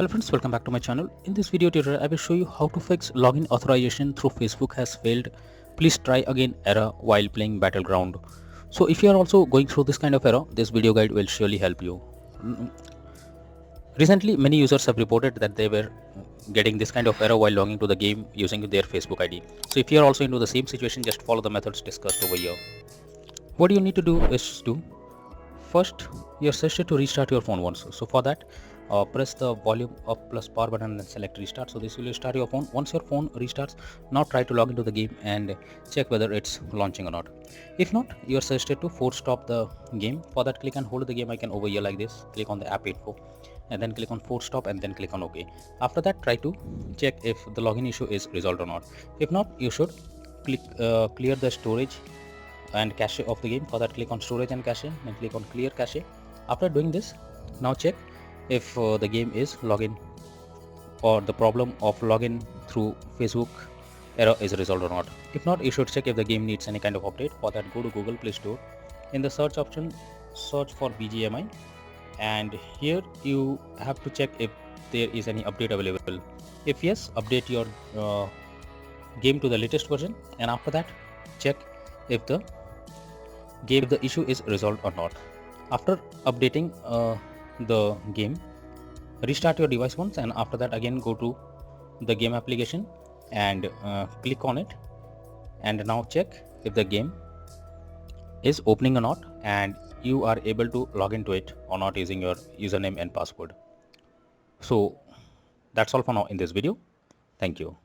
Hello friends, welcome back to my channel. In this video tutorial, I will show you how to fix login authorization through Facebook has failed. Please try again error while playing Battleground. So if you are also going through this kind of error, this video guide will surely help you. Recently, many users have reported that they were getting this kind of error while logging to the game using their Facebook ID. So if you are also into the same situation, just follow the methods discussed over here. What you need to do is to first you're suggested to restart your phone once. So for that, press the volume up plus power button and select restart. So this will restart your phone. Once your phone restarts, now try to log into the game and check whether it's launching or not. If not, you are suggested to force stop the game. For that, click and hold the game icon over here like this. Click on the app info and then click on force stop and then click on OK. After that, try to check if the login issue is resolved or not. If not, you should clear the storage and cache of the game. For that, click on storage and cache and click on clear cache. After doing this, now check if the game is login or the problem of login through Facebook error is resolved or not. If not, you should check if the game needs any kind of update. For that, go to Google Play Store. In the search option, search for BGMI, and here you have to check if there is any update available. If yes, update your game to the latest version, and after that, check if the issue is resolved or not. After updating the game, restart your device once, and after that again go to the game application and click on it, and now check if the game is opening or not and you are able to log into it or not using your username and password. So that's all for now in this video. Thank you.